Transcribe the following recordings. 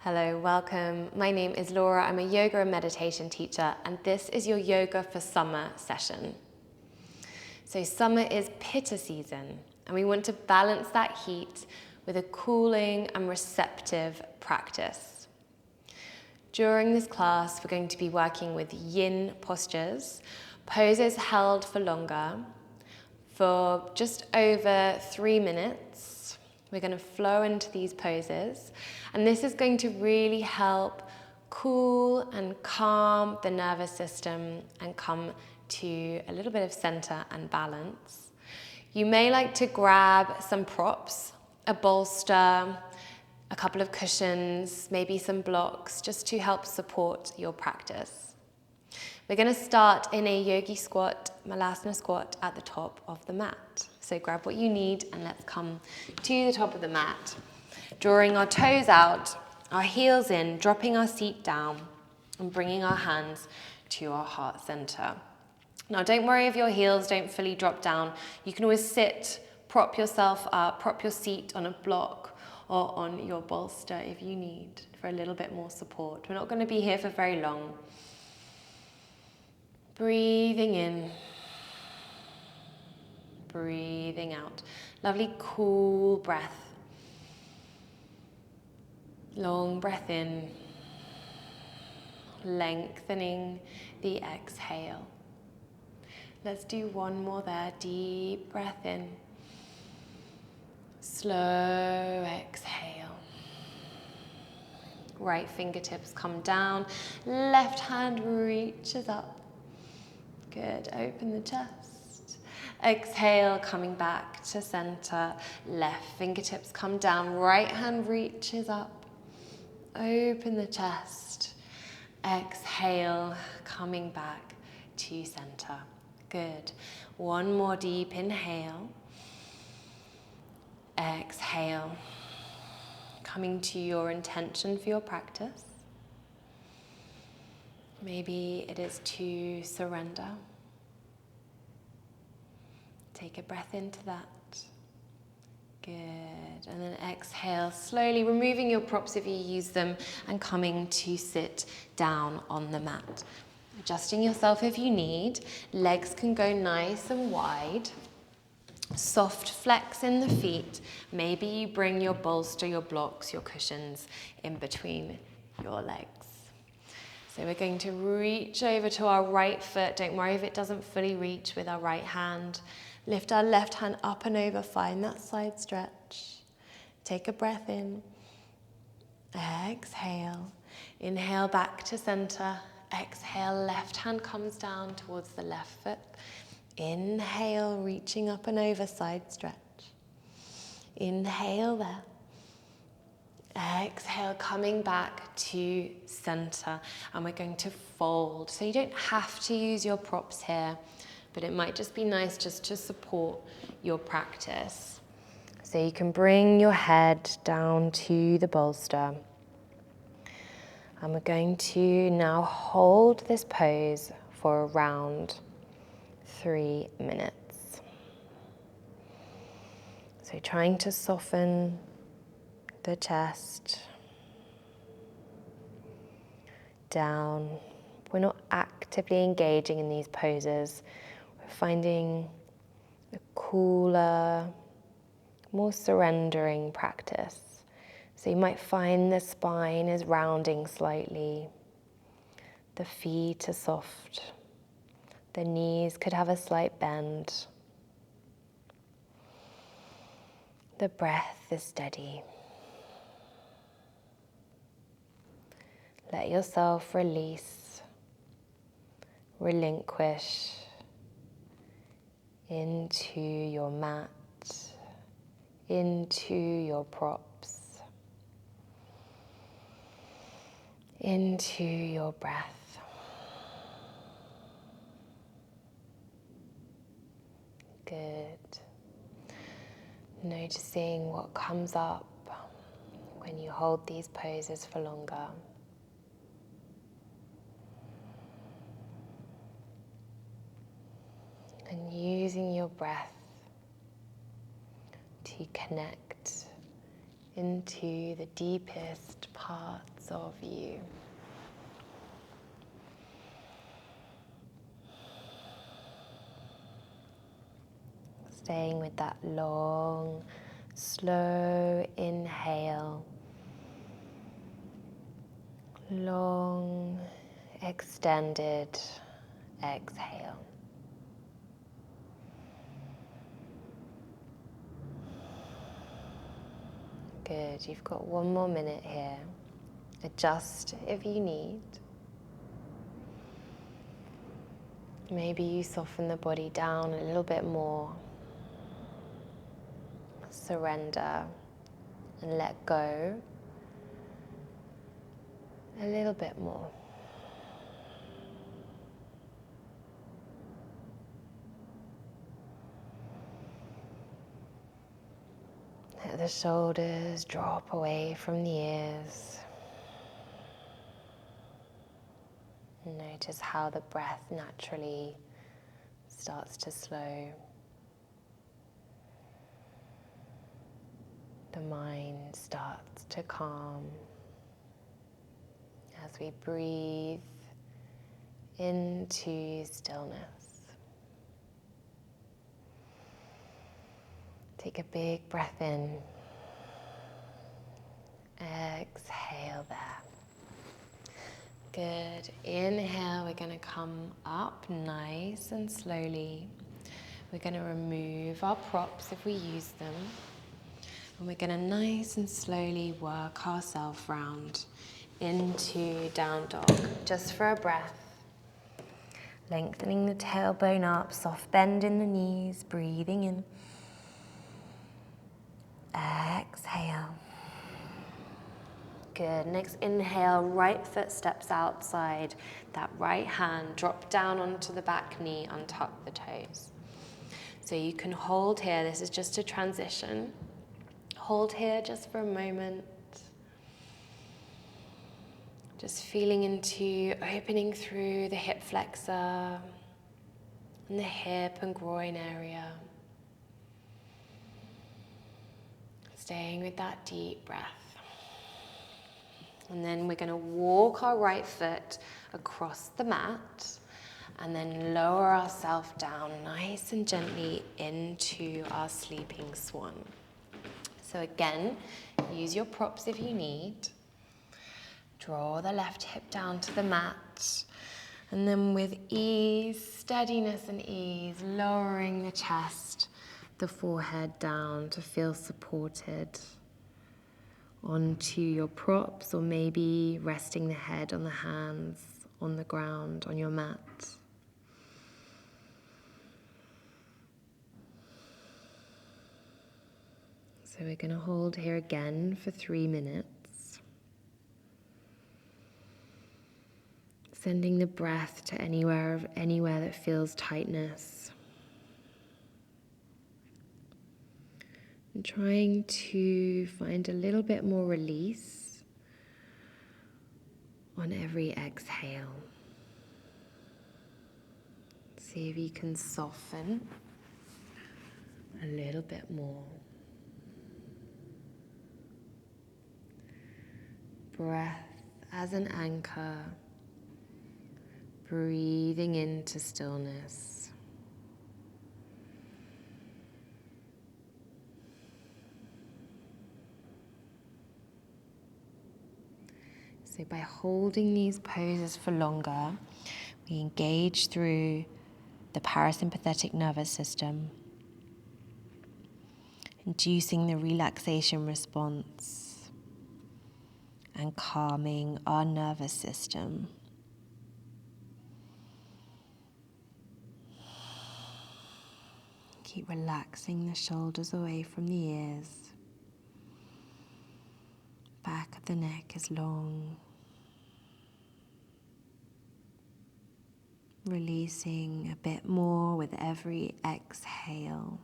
Hello, welcome. My name is Laura. I'm a yoga and meditation teacher, and this is your Yoga for Summer session. So summer is Pitta season, and we want to balance that heat with a cooling and receptive practice. During this class, we're going to be working with yin postures, poses held for longer, for just over 3 minutes. We're going to flow into these poses, and this is going to really help cool and calm the nervous system and come to a little bit of center and balance. You may like to grab some props, a bolster, a couple of cushions, maybe some blocks, just to help support your practice. We're going to start in a yogi squat, malasana squat at the top of the mat. So grab what you need and let's come to the top of the mat. Drawing our toes out, our heels in, dropping our seat down and bringing our hands to our heart center. Now don't worry if your heels don't fully drop down. You can always sit, prop yourself up, prop your seat on a block or on your bolster if you need for a little bit more support. We're not going to be here for very long. Breathing in, breathing out. Lovely cool breath. Long breath in, lengthening the exhale. Let's do one more there. Deep breath in, slow exhale. Right fingertips come down, left hand reaches up. Good, open the chest. Exhale, coming back to center. Left fingertips come down, right hand reaches up. Open the chest. Exhale, coming back to center. Good. One more deep inhale. Exhale. Coming to your intention for your practice. Maybe it is to surrender. Take a breath into that. Good. And then exhale, slowly removing your props if you use them and coming to sit down on the mat. Adjusting yourself if you need. Legs can go nice and wide. Soft flex in the feet. Maybe you bring your bolster, your blocks, your cushions in between your legs. So we're going to reach over to our right foot. Don't worry if it doesn't fully reach with our right hand. Lift our left hand up and over. Find that side stretch. Take a breath in. Exhale. Inhale back to center. Exhale, left hand comes down towards the left foot. Inhale, reaching up and over, side stretch. Inhale there. Exhale, coming back to center, and we're going to fold. So you don't have to use your props here, but it might just be nice just to support your practice. So you can bring your head down to the bolster. And we're going to now hold this pose for around 3 minutes. So trying to soften the chest down. We're not actively engaging in these poses. We're finding a cooler, more surrendering practice. So you might find the spine is rounding slightly. The feet are soft. The knees could have a slight bend. The breath is steady. Let yourself release, relinquish into your mat, into your props, into your breath. Good. Noticing what comes up when you hold these poses for longer. And using your breath to connect into the deepest parts of you. Staying with that long, slow inhale, long, extended exhale. Good, you've got one more minute here. Adjust if you need. Maybe you soften the body down a little bit more. Surrender and let go a little bit more. Let the shoulders drop away from the ears. Notice how the breath naturally starts to slow. The mind starts to calm as we breathe into stillness. Take a big breath in. Exhale there. Good. Inhale, we're going to come up nice and slowly. We're going to remove our props if we use them. And we're going to nice and slowly work ourselves round into down dog, just for a breath. Lengthening the tailbone up, soft bend in the knees, breathing in. Exhale. Good. Next inhale, right foot steps outside. That right hand, drop down onto the back knee, untuck the toes. So you can hold here. This is just a transition. Hold here just for a moment. Just feeling into opening through the hip flexor and the hip and groin area. Staying with that deep breath. And then we're going to walk our right foot across the mat and then lower ourselves down nice and gently into our sleeping swan. So again, use your props if you need. Draw the left hip down to the mat. And then with ease, steadiness and ease, lowering the chest, the forehead down to feel supported onto your props, or maybe resting the head on the hands on the ground on your mat. So we're going to hold here again for 3 minutes. Sending the breath to anywhere that feels tightness. And trying to find a little bit more release on every exhale. See if you can soften a little bit more. Breath as an anchor, breathing into stillness. So by holding these poses for longer, we engage through the parasympathetic nervous system, inducing the relaxation response and calming our nervous system. Keep relaxing the shoulders away from the ears. Back of the neck is long. Releasing a bit more with every exhale.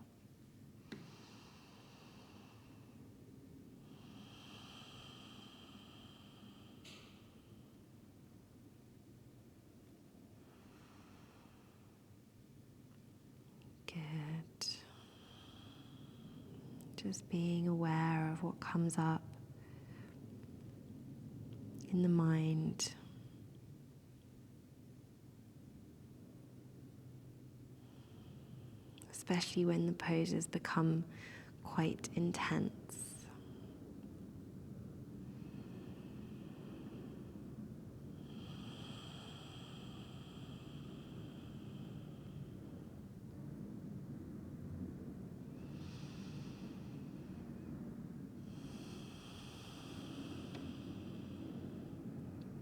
Good. Just being aware of what comes up in the mind. Especially when the poses become quite intense.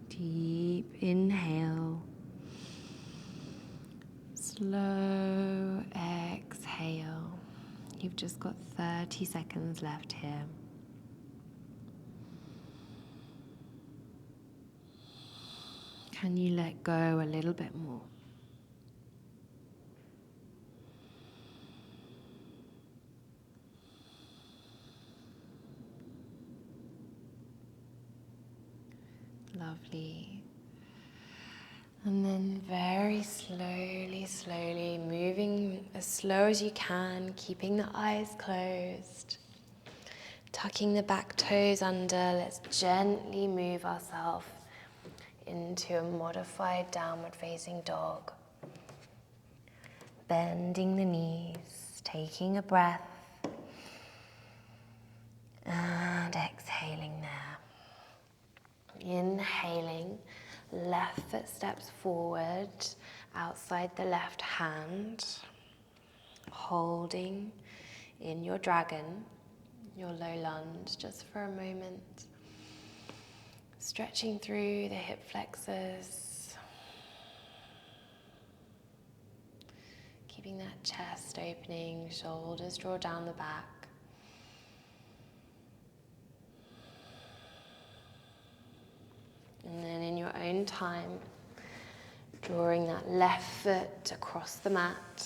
Deep inhale, slow exhale. You've just got 30 seconds left here. Can you let go a little bit more? Lovely. And then very slowly moving as slow as you can, keeping the eyes closed, tucking the back toes under. Let's gently move ourselves into a modified downward facing dog. Bending the knees, taking a breath, and exhaling there. Inhaling, left foot steps forward, outside the left hand, holding in your dragon, your low lunge, just for a moment. Stretching through the hip flexors, keeping that chest opening, shoulders draw down the back. And then in your own time, drawing that left foot across the mat,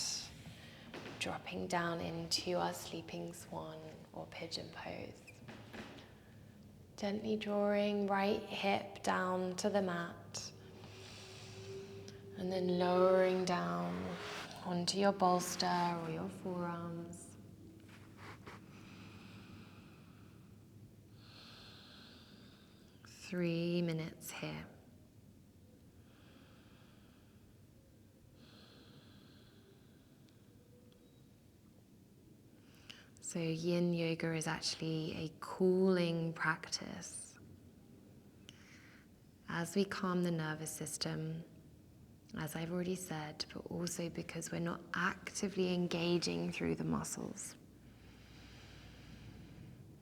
dropping down into our sleeping swan or pigeon pose. Gently drawing right hip down to the mat, and then lowering down onto your bolster or your forearms. Three minutes here. So Yin Yoga is actually a cooling practice. As we calm the nervous system, as I've already said, but also because we're not actively engaging through the muscles.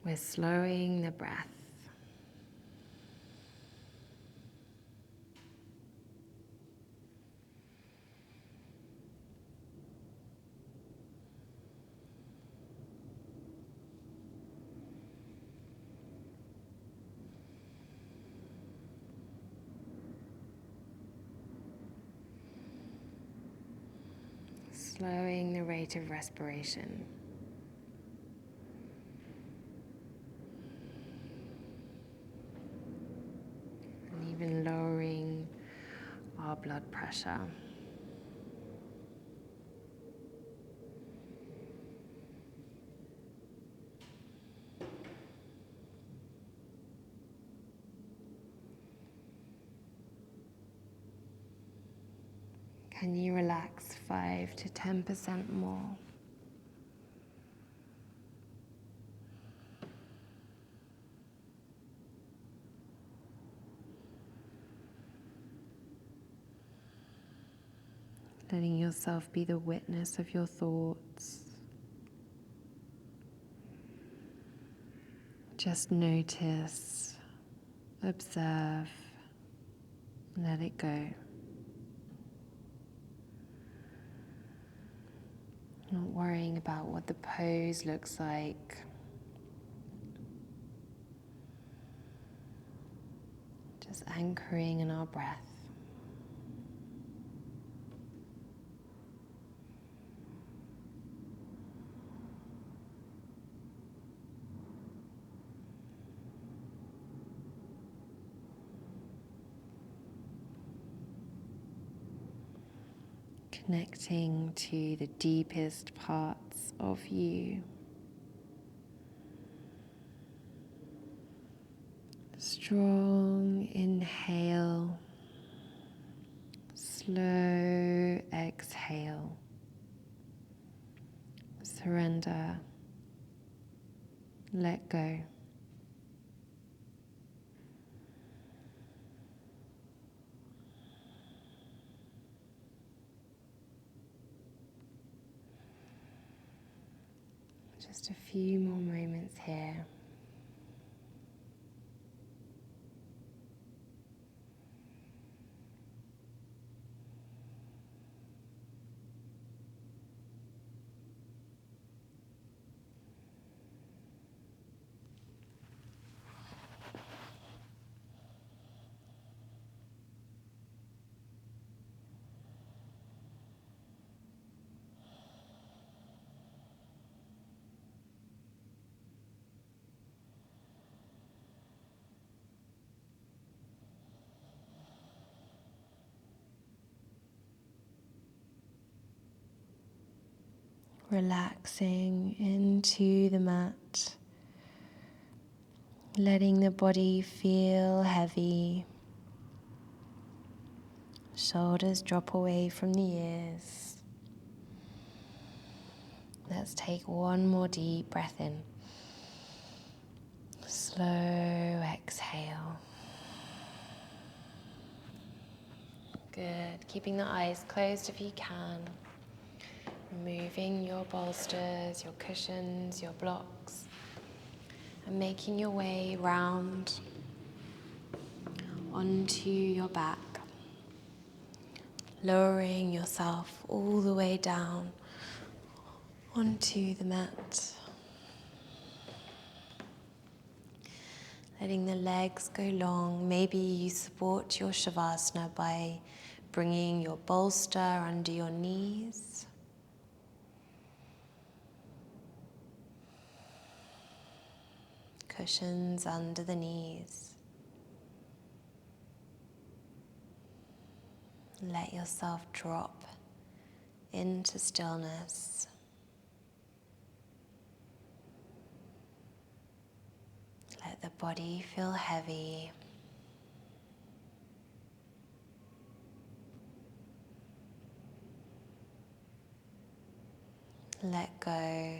We're slowing the breath. Slowing the rate of respiration. And even lowering our blood pressure. Can you relax 5 to 10% more? Letting yourself be the witness of your thoughts. Just notice, observe, let it go. Not worrying about what the pose looks like. Just anchoring in our breath. Connecting to the deepest parts of you. Strong inhale, slow exhale. Surrender, let go. Just a few more moments here. Relaxing into the mat, letting the body feel heavy, shoulders drop away from the ears. Let's take one more deep breath in, slow exhale. Good, keeping the eyes closed if you can. Removing your bolsters, your cushions, your blocks, and making your way round onto your back, lowering yourself all the way down onto the mat, letting the legs go long. Maybe you support your Shavasana by bringing your bolster under your knees. Cushions under the knees. Let yourself drop into stillness. Let the body feel heavy. Let go.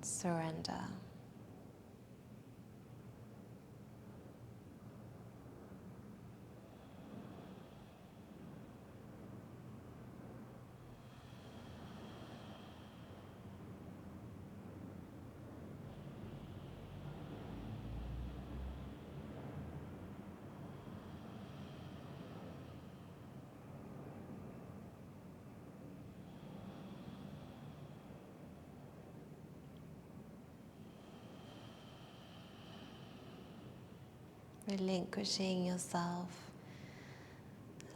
Surrender. Relinquishing yourself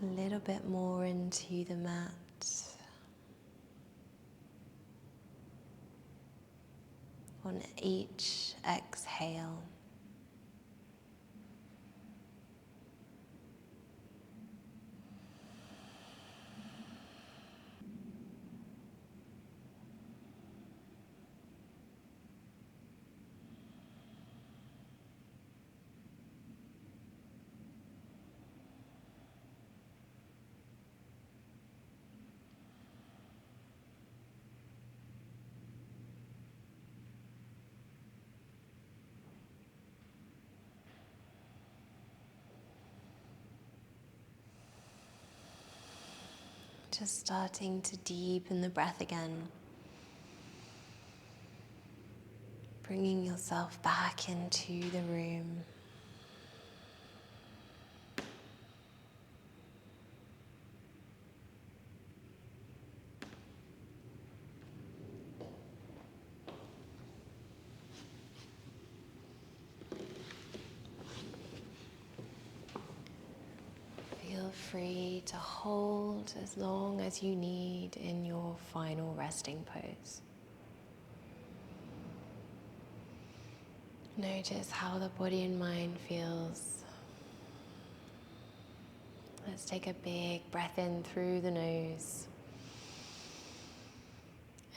a little bit more into the mat. On each exhale, just starting to deepen the breath again. Bringing yourself back into the room. Feel free to hold as long as you need in your final resting pose. Notice how the body and mind feels. Let's take a big breath in through the nose.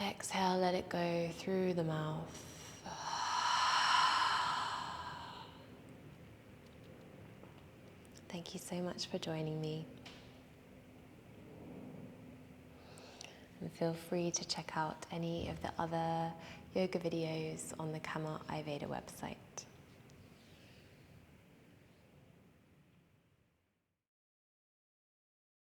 Exhale, let it go through the mouth. Thank you so much for joining me. And feel free to check out any of the other yoga videos on the Kama Ayurveda website.